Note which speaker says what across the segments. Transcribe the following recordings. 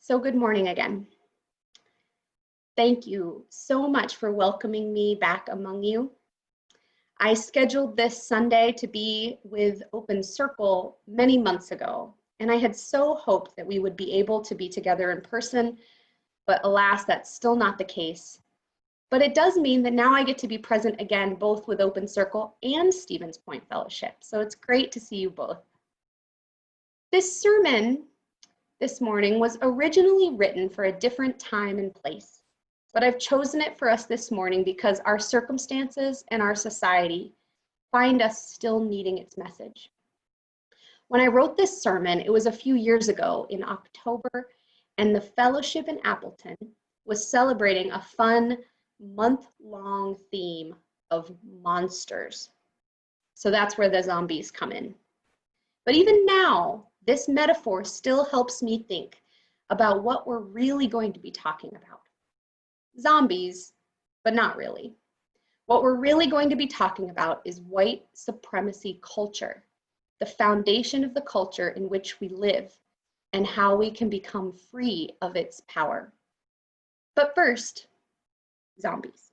Speaker 1: So good morning again. Thank you so much for welcoming me back among you. I scheduled this Sunday to be with Open Circle many months ago, and I had so hoped that we would be able to be together in person, but alas, that's still not the case. But it does mean that now I get to be present again, both with Open Circle and Stevens Point Fellowship. So it's great to see you both. This sermon this morning was originally written for a different time and place, but I've chosen it for us this morning because our circumstances and our society find us still needing its message. When I wrote this sermon, it was a few years ago in October, and the fellowship in Appleton was celebrating a fun month-long theme of monsters. So that's where the zombies come in. But even now, this metaphor still helps me think about what we're really going to be talking about. Zombies, but not really. What we're really going to be talking about is white supremacy culture, the foundation of the culture in which we live, and how we can become free of its power. But first, zombies.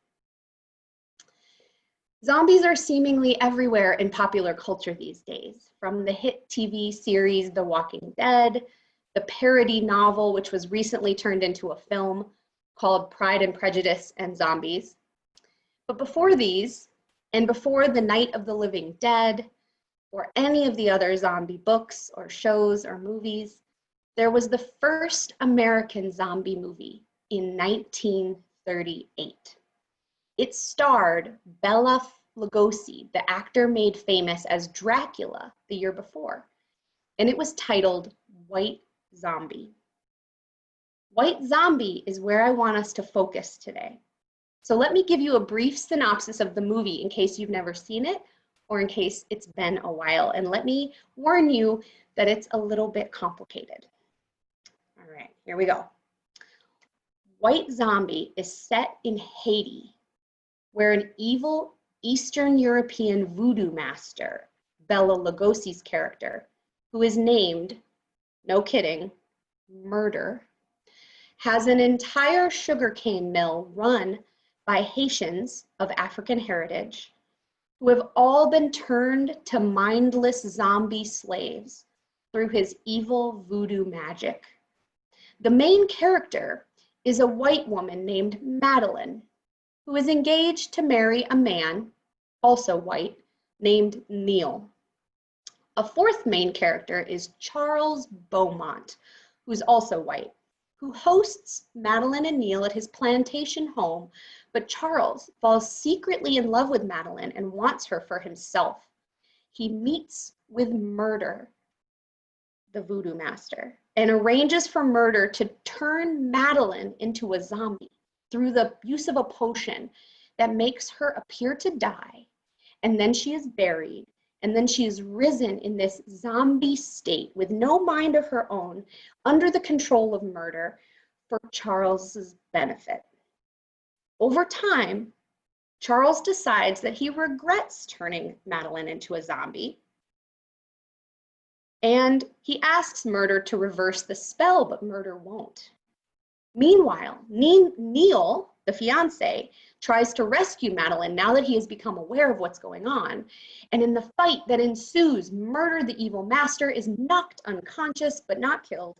Speaker 1: Zombies are seemingly everywhere in popular culture these days, from the hit TV series The Walking Dead, the parody novel which was recently turned into a film called Pride and Prejudice and Zombies. But before these, and before The Night of the Living Dead, or any of the other zombie books or shows or movies, there was the first American zombie movie in 1938. It starred Bela Lugosi, the actor made famous as Dracula the year before, and it was titled White Zombie. White Zombie is where I want us to focus today. So let me give you a brief synopsis of the movie in case you've never seen it or in case it's been a while, and let me warn you that it's a little bit complicated. All right, here we go. White Zombie is set in Haiti, where an evil Eastern European voodoo master, Bela Lugosi's character, who is named, no kidding, Murder, has an entire sugarcane mill run by Haitians of African heritage who have all been turned to mindless zombie slaves through his evil voodoo magic. The main character is a white woman named Madeline, who is engaged to marry a man, also white, named Neil. A fourth main character is Charles Beaumont, who's also white, who hosts Madeline and Neil at his plantation home, but Charles falls secretly in love with Madeline and wants her for himself. He meets with Murder, the voodoo master, and arranges for Murder to turn Madeline into a zombie through the use of a potion that makes her appear to die, and then she is buried, and then she is risen in this zombie state with no mind of her own, under the control of Murder, for Charles's benefit. Over time, Charles decides that he regrets turning Madeline into a zombie, and he asks Murder to reverse the spell, but Murder won't. Meanwhile, Neil, the fiance, tries to rescue Madeline now that he has become aware of what's going on. And in the fight that ensues, Murder, the evil master, is knocked unconscious but not killed.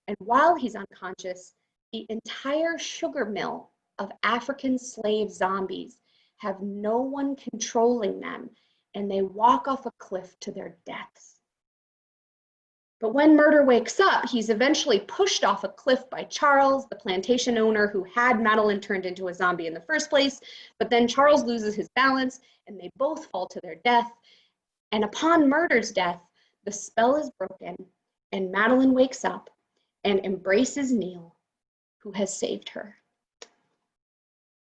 Speaker 1: And while he's unconscious, the entire sugar mill of African slave zombies have no one controlling them, and they walk off a cliff to their deaths. But when Murder wakes up, he's eventually pushed off a cliff by Charles, the plantation owner who had Madeline turned into a zombie in the first place. But then Charles loses his balance and they both fall to their death. And upon Murder's death, the spell is broken and Madeline wakes up and embraces Neil, who has saved her.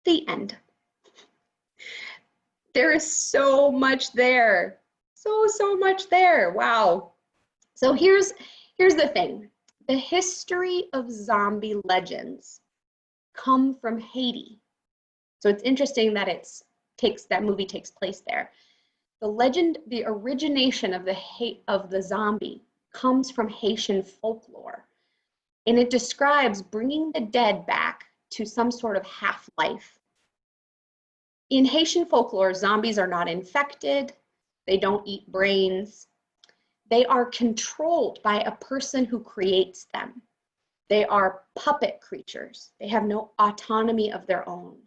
Speaker 1: The end. There is so much there. So much there. Wow. So here's the thing. The history of zombie legends come from Haiti. So it's interesting that that movie takes place there. The origination of the zombie comes from Haitian folklore. and it describes bringing the dead back to some sort of half-life. In Haitian folklore, zombies are not infected, they don't eat brains, they are controlled by a person who creates them. They are puppet creatures. They have no autonomy of their own.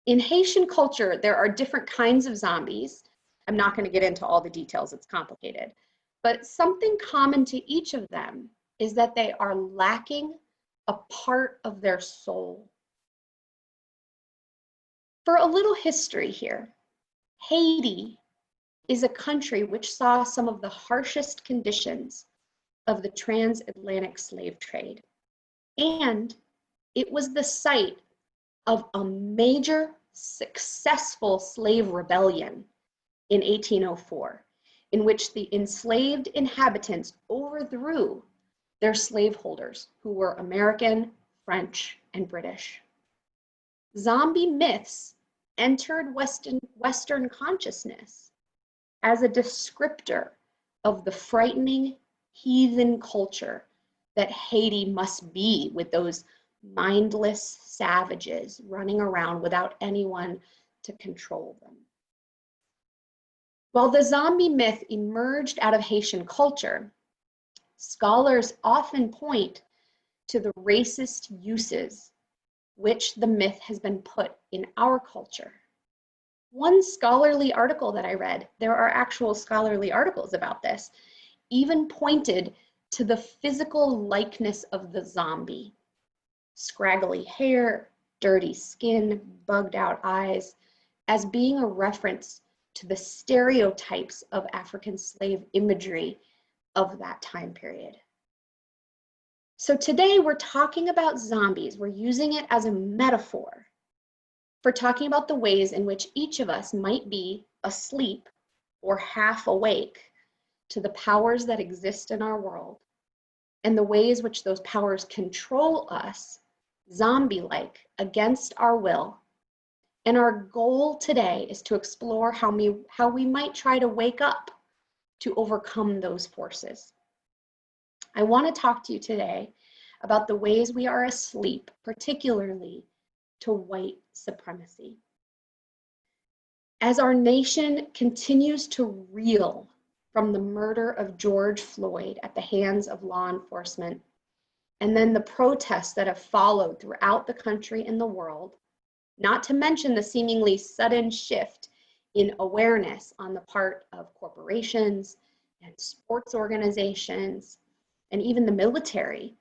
Speaker 1: In Haitian culture, there are different kinds of zombies. I'm not going to get into all the details, it's complicated. But something common to each of them is that they are lacking a part of their soul. For a little history here, Haiti is a country which saw some of the harshest conditions of the transatlantic slave trade. And it was the site of a major successful slave rebellion in 1804, in which the enslaved inhabitants overthrew their slaveholders, who were American, French, and British. Zombie myths entered Western consciousness as a descriptor of the frightening heathen culture that Haiti must be, with those mindless savages running around without anyone to control them. While the zombie myth emerged out of Haitian culture, scholars often point to the racist uses which the myth has been put in our culture. One scholarly article that I read, there are actual scholarly articles about this, even pointed to the physical likeness of the zombie. Scraggly hair, dirty skin, bugged out eyes, as being a reference to the stereotypes of African slave imagery of that time period. So today we're talking about zombies. We're using it as a metaphor for talking about the ways in which each of us might be asleep or half awake to the powers that exist in our world, and the ways which those powers control us, zombie-like, against our will. And our goal today is to explore how we might try to wake up to overcome those forces. I want to talk to you today about the ways we are asleep, particularly to white supremacy. As our nation continues to reel from the murder of George Floyd at the hands of law enforcement, and then the protests that have followed throughout the country and the world, not to mention the seemingly sudden shift in awareness on the part of corporations and sports organizations and even the military,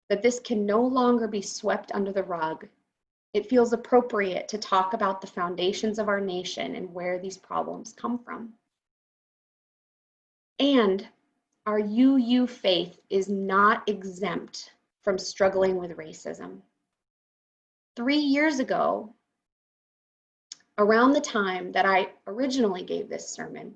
Speaker 1: that this can no longer be swept under the rug, it feels appropriate to talk about the foundations of our nation and where these problems come from. And our UU faith is not exempt from struggling with racism. 3 years ago, around the time that I originally gave this sermon,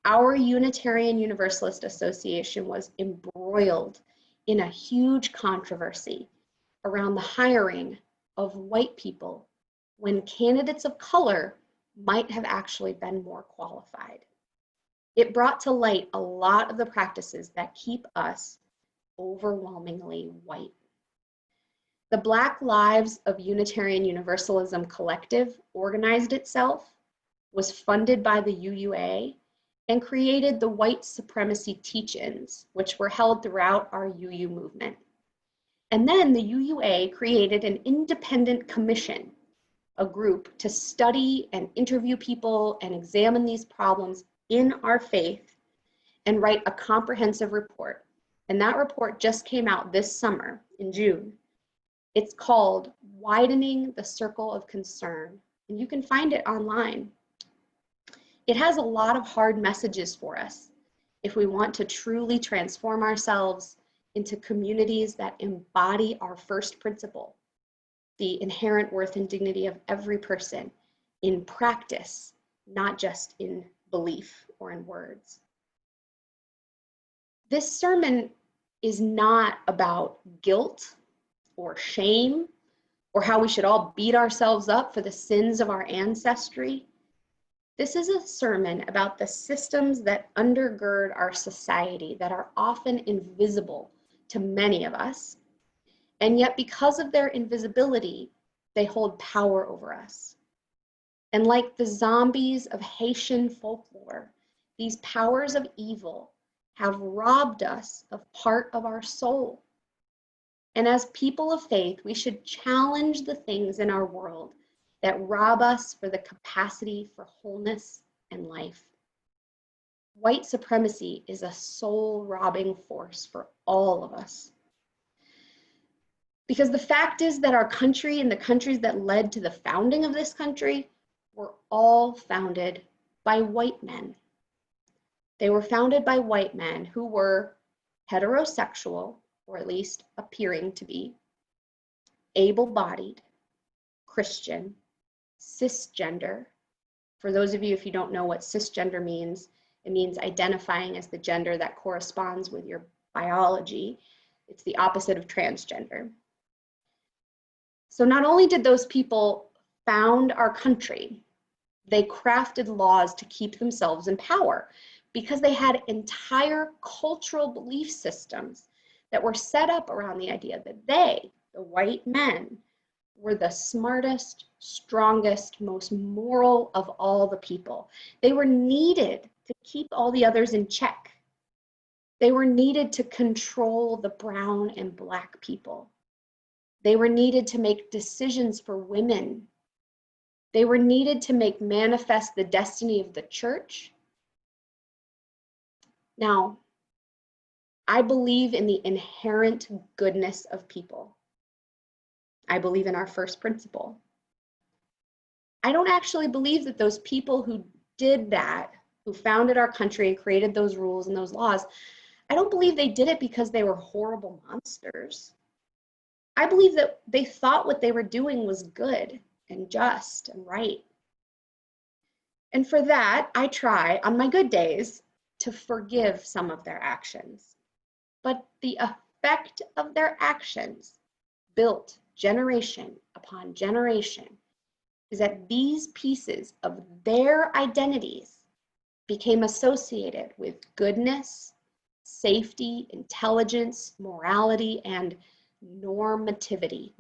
Speaker 1: our Unitarian Universalist Association was embroiled in a huge controversy around the hiring of white people when candidates of color might have actually been more qualified. It brought to light a lot of the practices that keep us overwhelmingly white. The Black Lives of Unitarian Universalism Collective organized itself, was funded by the UUA, and created the white supremacy teach-ins, which were held throughout our UU movement. And then the UUA created an independent commission, a group to study and interview people and examine these problems in our faith and write a comprehensive report. And that report just came out this summer in June. It's called Widening the Circle of Concern, and you can find it online. It has a lot of hard messages for us if we want to truly transform ourselves into communities that embody our first principle, the inherent worth and dignity of every person in practice, not just in belief or in words. This sermon is not about guilt or shame or how we should all beat ourselves up for the sins of our ancestry. This is a sermon about the systems that undergird our society that are often invisible to many of us. And yet, because of their invisibility, they hold power over us. And like the zombies of Haitian folklore, these powers of evil have robbed us of part of our soul. And as people of faith, we should challenge the things in our world that rob us for the capacity for wholeness and life. White supremacy is a soul-robbing force for all of us. Because the fact is that our country and the countries that led to the founding of this country were all founded by white men. They were founded by white men who were heterosexual, or at least appearing to be, able-bodied, Christian, cisgender. For those of you, if you don't know what cisgender means, it means identifying as the gender that corresponds with your biology. It's the opposite of transgender. So not only did those people found our country, they crafted laws to keep themselves in power because they had entire cultural belief systems that were set up around the idea that they, the white men, were the smartest, strongest, most moral of all the people. They were needed to keep all the others in check. They were needed to control the brown and black people. They were needed to make decisions for women. They were needed to make manifest the destiny of the church. Now, I believe in the inherent goodness of people. I believe in our first principle. I don't actually believe that those people who did that, who founded our country and created those rules and those laws, I don't believe they did it because they were horrible monsters. I believe that they thought what they were doing was good and just and right. And for that, I try on my good days to forgive some of their actions. But the effect of their actions, built generation upon generation, is that these pieces of their identities became associated with goodness, safety, intelligence, morality, and normativity.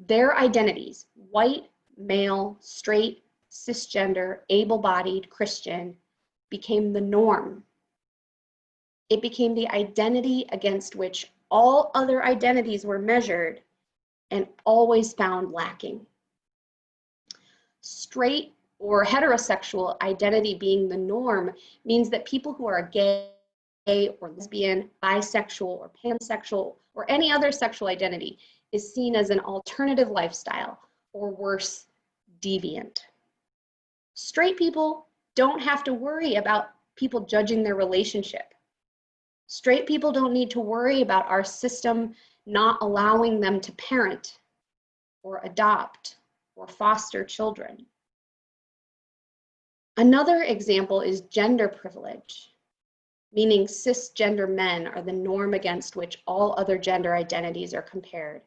Speaker 1: Their identities, white, male, straight, cisgender, able-bodied, Christian, became the norm. It became the identity against which all other identities were measured and always found lacking. Straight or heterosexual identity being the norm means that people who are gay or lesbian, bisexual or pansexual, or any other sexual identity is seen as an alternative lifestyle, or worse, deviant. Straight people don't have to worry about people judging their relationship. Straight people don't need to worry about our system not allowing them to parent or adopt or foster children. Another example is gender privilege, meaning cisgender men are the norm against which all other gender identities are compared.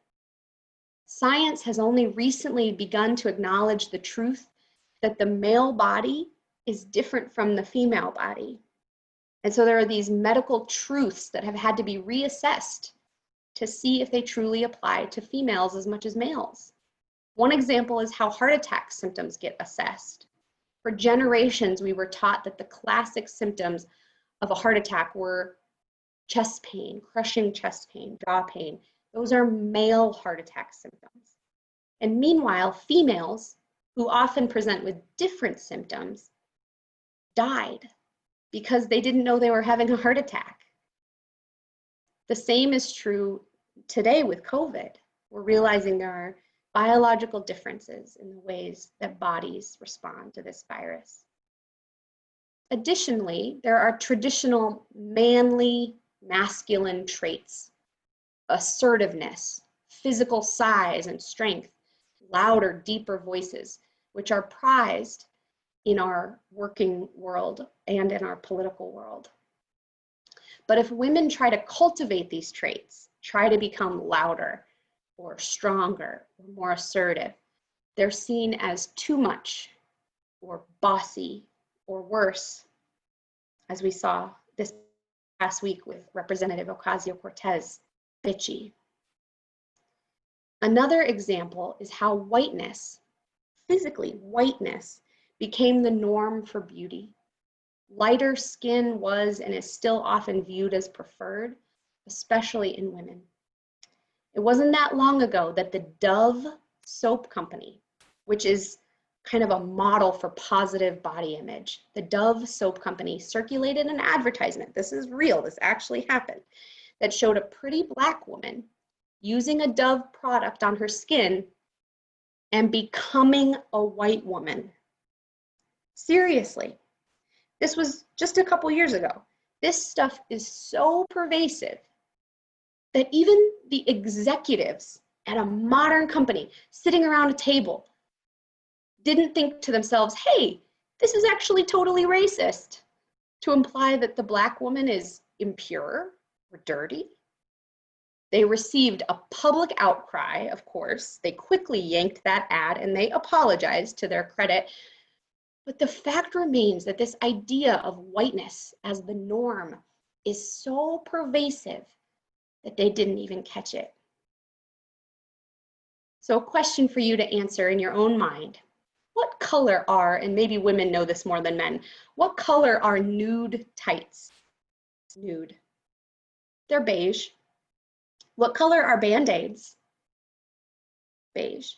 Speaker 1: Science has only recently begun to acknowledge the truth that the male body is different from the female body. And so there are these medical truths that have had to be reassessed to see if they truly apply to females as much as males. One example is how heart attack symptoms get assessed. For generations, we were taught that the classic symptoms of a heart attack were chest pain, crushing chest pain, jaw pain. Those are male heart attack symptoms. And meanwhile, females, who often present with different symptoms, died because they didn't know they were having a heart attack. The same is true today with COVID. We're realizing there are biological differences in the ways that bodies respond to this virus. Additionally, there are traditional manly, masculine traits: assertiveness, physical size and strength, louder, deeper voices, which are prized in our working world and in our political world. But if women try to cultivate these traits, try to become louder or stronger or more assertive, they're seen as too much or bossy or worse, as we saw this last week with Representative Ocasio-Cortez, bitchy. Another example is how whiteness, physically whiteness, became the norm for beauty. Lighter skin was and is still often viewed as preferred, especially in women. It wasn't that long ago that the Dove soap company, which is kind of a model for positive body image, the Dove soap company circulated an advertisement, this is real, this actually happened, that showed a pretty Black woman using a Dove product on her skin and becoming a white woman. Seriously, this was just a couple years ago. This stuff is so pervasive that even the executives at a modern company sitting around a table didn't think to themselves, hey, this is actually totally racist, to imply that the Black woman is impure or dirty. They received a public outcry, of course. They quickly yanked that ad and they apologized, to their credit. But the fact remains that this idea of whiteness as the norm is so pervasive that they didn't even catch it. So a question for you to answer in your own mind. What color are, and maybe women know this more than men, what color are nude tights? Nude. They're beige. What color are Band-Aids? Beige,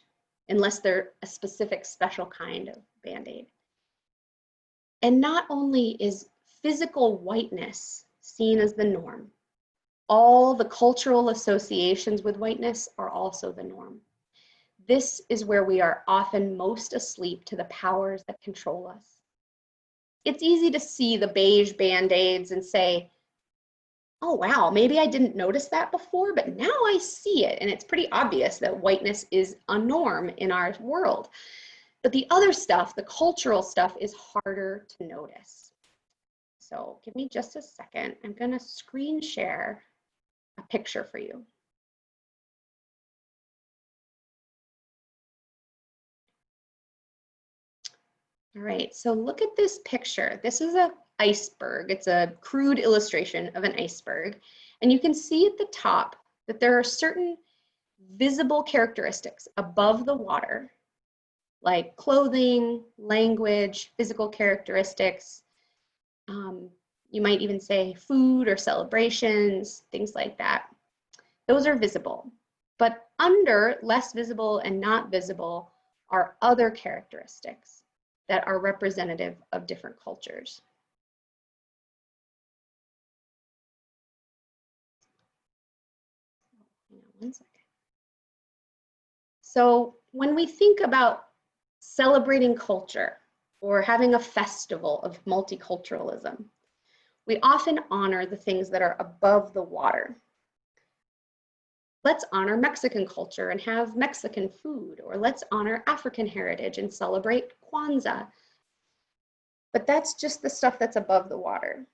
Speaker 1: unless they're a specific special kind of Band-Aid. And not only is physical whiteness seen as the norm, all the cultural associations with whiteness are also the norm. This is where we are often most asleep to the powers that control us. It's easy to see the beige Band-Aids and say, oh wow, maybe I didn't notice that before, but now I see it. And it's pretty obvious that whiteness is a norm in our world. But the other stuff, the cultural stuff, is harder to notice. So give me just a second. I'm gonna screen share a picture for you. All right, so look at this picture. This is an iceberg. It's a crude illustration of an iceberg. And you can see at the top that there are certain visible characteristics above the water, like clothing, language, physical characteristics. You might even say food or celebrations, things like that. Those are visible. But under less visible and not visible are other characteristics that are representative of different cultures. Hang on one second. So when we think about celebrating culture or having a festival of multiculturalism, we often honor the things that are above the water. Let's honor Mexican culture and have Mexican food, or let's honor African heritage and celebrate Kwanzaa. But that's just the stuff that's above the water.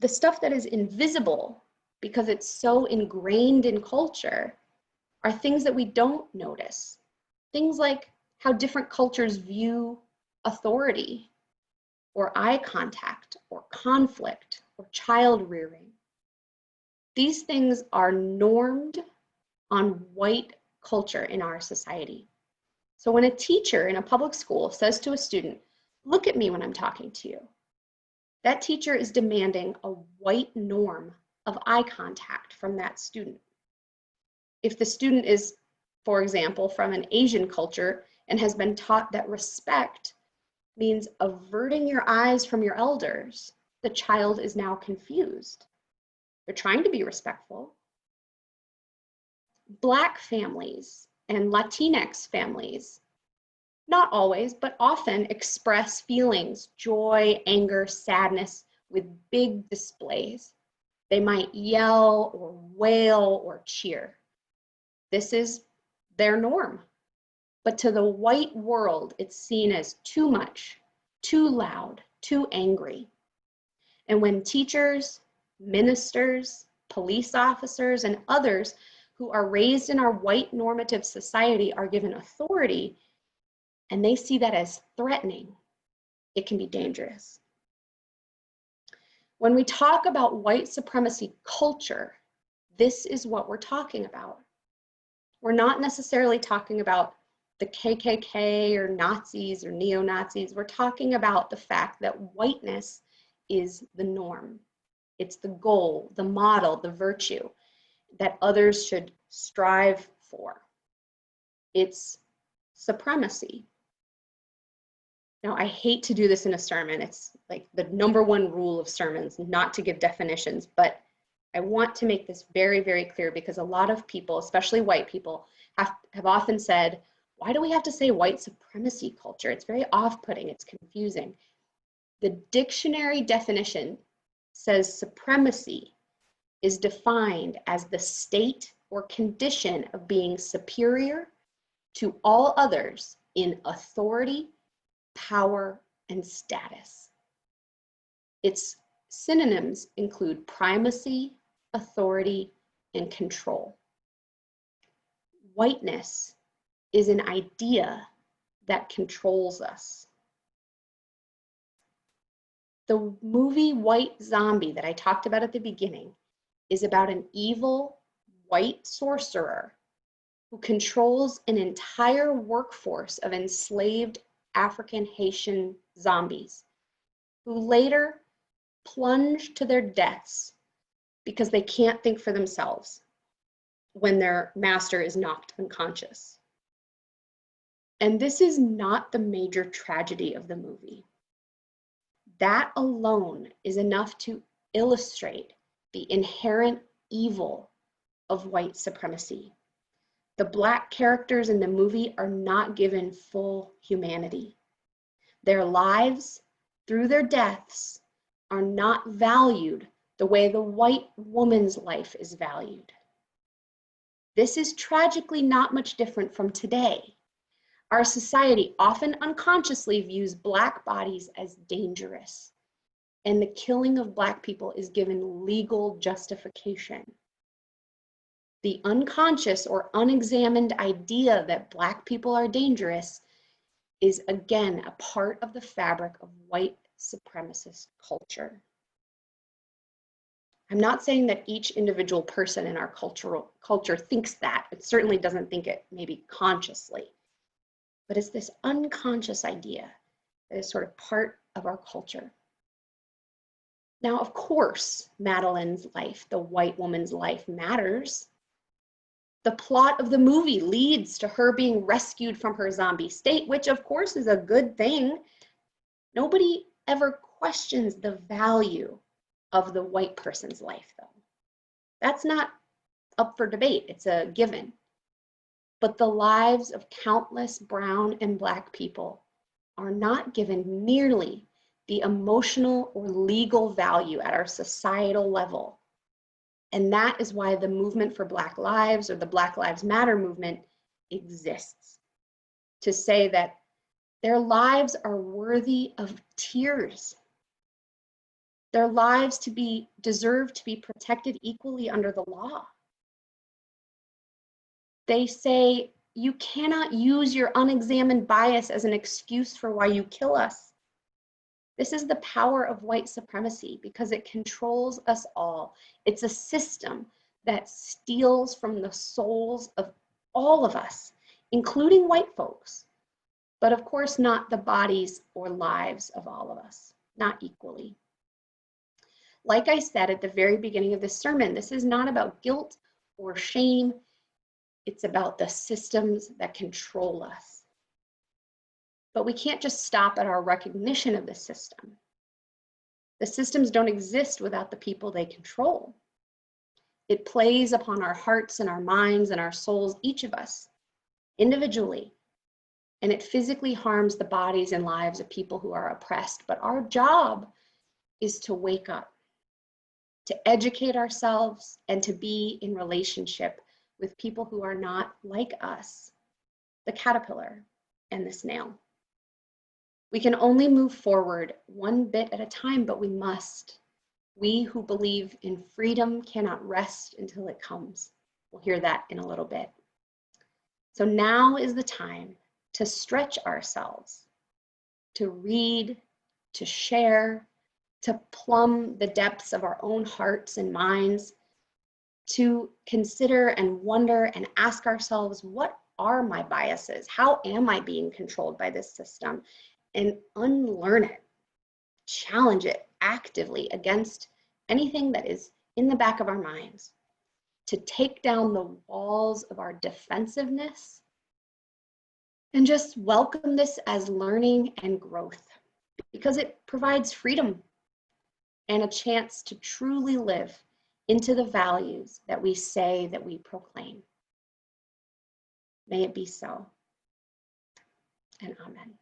Speaker 1: The stuff that is invisible, because it's so ingrained in culture, are things that we don't notice. Things like how different cultures view authority, or eye contact, or conflict, or child rearing. These things are normed on white culture in our society. So when a teacher in a public school says to a student, look at me when I'm talking to you, that teacher is demanding a white norm of eye contact from that student. If the student is, for example, from an Asian culture and has been taught that respect means averting your eyes from your elders, the child is now confused. They're trying to be respectful. Black families and Latinx families, not always, but often express feelings, joy, anger, sadness with big displays. They might yell or wail or cheer. This is their norm. But to the white world, it's seen as too much, too loud, too angry. And when teachers, ministers, police officers, and others who are raised in our white normative society are given authority, and they see that as threatening, it can be dangerous. When we talk about white supremacy culture, this is what we're talking about. We're not necessarily talking about the KKK or Nazis or neo-Nazis. We're talking about the fact that whiteness is the norm. It's the goal, the model, the virtue that others should strive for. It's supremacy. Now, I hate to do this in a sermon. It's like the #1 rule of sermons, not to give definitions, but I want to make this very, very clear because a lot of people, especially white people, have often said, why do we have to say white supremacy culture? It's very off-putting, it's confusing. The dictionary definition says supremacy is defined as the state or condition of being superior to all others in authority, power, and status. Its synonyms include primacy, authority, and control. Whiteness is an idea that controls us. The movie White Zombie that I talked about at the beginning is about an evil white sorcerer who controls an entire workforce of enslaved African Haitian zombies who later plunge to their deaths because they can't think for themselves when their master is knocked unconscious. And this is not the major tragedy of the movie. That alone is enough to illustrate the inherent evil of white supremacy. The Black characters in the movie are not given full humanity. Their lives, through their deaths, are not valued the way the white woman's life is valued. This is tragically not much different from today. Our society often unconsciously views Black bodies as dangerous, and the killing of Black people is given legal justification. The unconscious or unexamined idea that Black people are dangerous is again a part of the fabric of white supremacist culture. I'm not saying that each individual person in our culture thinks that. It certainly doesn't think it maybe consciously, but it's this unconscious idea that is sort of part of our culture. Now, of course, Madeline's life, the white woman's life, matters. The plot of the movie leads to her being rescued from her zombie state, which of course is a good thing. Nobody ever questions the value of the white person's life, though. That's not up for debate, it's a given. But the lives of countless brown and Black people are not given nearly the emotional or legal value at our societal level. And that is why the movement for Black lives, or the Black Lives Matter movement, exists. To say that their lives are worthy of tears. Their lives deserve to be protected equally under the law. They say, you cannot use your unexamined bias as an excuse for why you kill us. This is the power of white supremacy because it controls us all. It's a system that steals from the souls of all of us, including white folks, but of course not the bodies or lives of all of us, not equally. Like I said at the very beginning of this sermon, this is not about guilt or shame. It's about the systems that control us. But we can't just stop at our recognition of the system. The systems don't exist without the people they control. It plays upon our hearts and our minds and our souls, each of us, individually, and it physically harms the bodies and lives of people who are oppressed. But our job is to wake up, to educate ourselves, and to be in relationship with people who are not like us, the caterpillar and the snail. We can only move forward one bit at a time, but we must. We who believe in freedom cannot rest until it comes. We'll hear that in a little bit. So now is the time to stretch ourselves, to read, to share, to plumb the depths of our own hearts and minds, to consider and wonder and ask ourselves, what are my biases? How am I being controlled by this system? And unlearn it, challenge it actively against anything that is in the back of our minds, to take down the walls of our defensiveness and just welcome this as learning and growth, because it provides freedom and a chance to truly live into the values that we say that we proclaim. May it be so, and amen.